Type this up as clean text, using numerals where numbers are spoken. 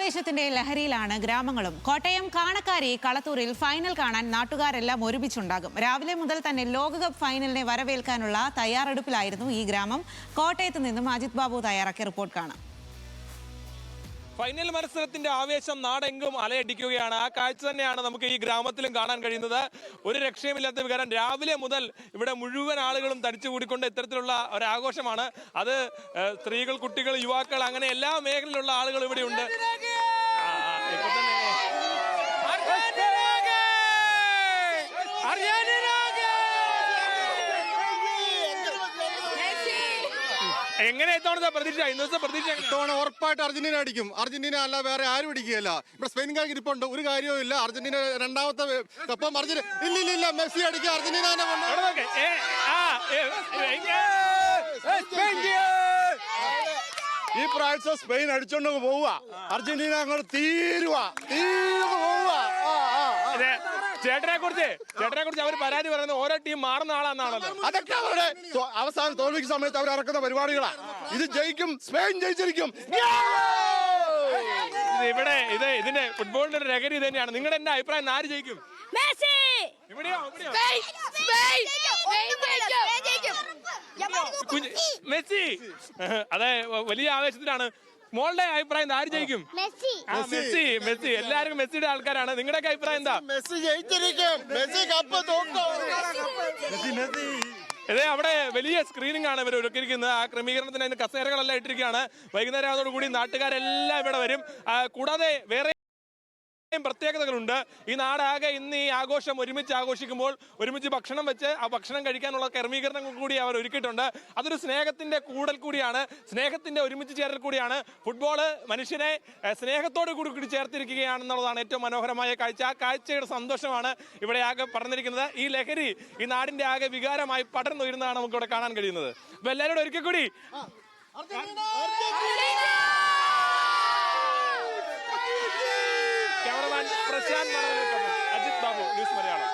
ആവേശത്തിന്റെ ലഹരിയിലാണ് ഗ്രാമങ്ങളും. കോട്ടയം കാണക്കാരി കളത്തൂരിൽ ഫൈനൽ കാണാൻ നാട്ടുകാരെല്ലാം ഒരുമിച്ചുണ്ടാകും. രാവിലെ മുതൽ തന്നെ ലോകകപ്പ് ഫൈനലിനെ വരവേൽക്കാനുള്ള തയ്യാറെടുപ്പിലായിരുന്നു ഈ ഗ്രാമം. കോട്ടയത്ത് നിന്നും അജിത് ബാബു തയ്യാറാക്കിയ റിപ്പോർട്ട് കാണാം. ഫൈനൽ മത്സരത്തിന്റെ ആവേശം നാടെങ്കും അലയടിക്കുകയാണ്. ആ കാഴ്ച തന്നെയാണ് നമുക്ക് ഈ ഗ്രാമത്തിലും കാണാൻ കഴിയുന്നത്. ഒരു രക്ഷയുമില്ലാത്ത വികാരം. രാവിലെ മുതൽ ഇവിടെ മുഴുവൻ ആളുകളും തടിച്ചുകൂടിക്കൊണ്ട് ഇത്തരത്തിലുള്ള ഒരാഘോഷമാണ്. അത് സ്ത്രീകൾ, കുട്ടികൾ, യുവാക്കൾ, അങ്ങനെ എല്ലാ മേഖലയിലുള്ള ആളുകൾ ഇവിടെയുണ്ട്. എങ്ങനെ പ്രതീക്ഷ ഇന്നത്തെ പ്രതീക്ഷ ഉറപ്പായിട്ട് അർജന്റീന അടിക്കും. അർജന്റീന അല്ല വേറെ ആരും അടിക്കുകയല്ല. ഇവിടെ സ്പെയിൻകാർക്ക് ഇരിപ്പുണ്ട്, ഒരു കാര്യവും ഇല്ല. അർജന്റീന രണ്ടാമത്തെ കപ്പം അർജന്റീന ഇല്ല മെസ്സി അടിക്കുക. അർജന്റീന ഈ പ്രാവശ്യം സ്പെയിൻ അടിച്ചോണ്ട് പോവുക. അർജന്റീന അങ്ങോട്ട് തീരുവ പോവുക. ചേട്ടനെ കുറിച്ച് അവർ പരാതി പറയുന്നത് ഓരോ ടീം മാറുന്ന ആളാണെന്നാണല്ലോ. അതൊക്കെ അവരുടെ അവസാന തോൽവിക്ക് സമയത്ത് അവർ ഇറക്കുന്ന പരിപാടികളാണ്. ഇത് ജയിക്കും, സ്പെയിൻ ജയിച്ചിരിക്കും. ഇവിടെ ഇതിന്റെ ഫുട്ബോളിന്റെ ഒരു ലഹരി തന്നെയാണ്. നിങ്ങളുടെ എന്റെ അഭിപ്രായം ആര് ജയിക്കും? മെസ്സി. അതെ, വലിയ ആവേശത്തിലാണ്. മോളുടെ അഭിപ്രായം ആര് ജയിക്കും? മെസ്സി. എല്ലാവർക്കും മെസ്സിയുടെ ആൾക്കാരാണ്. നിങ്ങളുടെയൊക്കെ അഭിപ്രായം എന്താ? മെസ്സി ജയിച്ചിരിക്കും. മെസ്സി കപ്പ് തൂക്കും. ഇതേ അവിടെ വലിയ സ്ക്രീനിങ് ആണ് ഇവർ ഒരുക്കിയിരിക്കുന്നത്. ആ ക്രമീകരണത്തിന് അതിന് കസേരകളെല്ലാം ഇട്ടിരിക്കുകയാണ്. വൈകുന്നേരം ആയതോടുകൂടി നാട്ടുകാരെല്ലാം ഇവിടെ വരും. കൂടാതെ വേറെ പ്രത്യേകതകളുണ്ട്. ഈ നാടാകെ ഇന്ന് ഈ ആഘോഷം ഒരുമിച്ച് ആഘോഷിക്കുമ്പോൾ ഒരുമിച്ച് ഭക്ഷണം വെച്ച് ആ ഭക്ഷണം കഴിക്കാനുള്ള ക്രമീകരണങ്ങൾ കൂടി അവർ ഒരുക്കിയിട്ടുണ്ട്. അതൊരു സ്നേഹത്തിന്റെ കൂടൽ കൂടിയാണ്, സ്നേഹത്തിന്റെ ഒരുമിച്ച് ചേരൽ കൂടിയാണ്. ഫുട്ബോള് മനുഷ്യനെ സ്നേഹത്തോടു കൂടി ചേർത്തിരിക്കുകയാണെന്നുള്ളതാണ് ഏറ്റവും മനോഹരമായ കാഴ്ച. ആ കാഴ്ചയുടെ സന്തോഷമാണ് ഇവിടെ ആകെ പടർന്നിരിക്കുന്നത്. ഈ ലഹരി ഈ നാടിന്റെ ആകെ വികാരമായി പടർന്നുയരുന്നതാണ് നമുക്ക് ഇവിടെ കാണാൻ കഴിയുന്നത്. അപ്പൊ എല്ലാവരോടും ഒരിക്കൽ കൂടി പ്രശാന്ത് അജിത് ബാബു, ന്യൂസ് മലയാളം.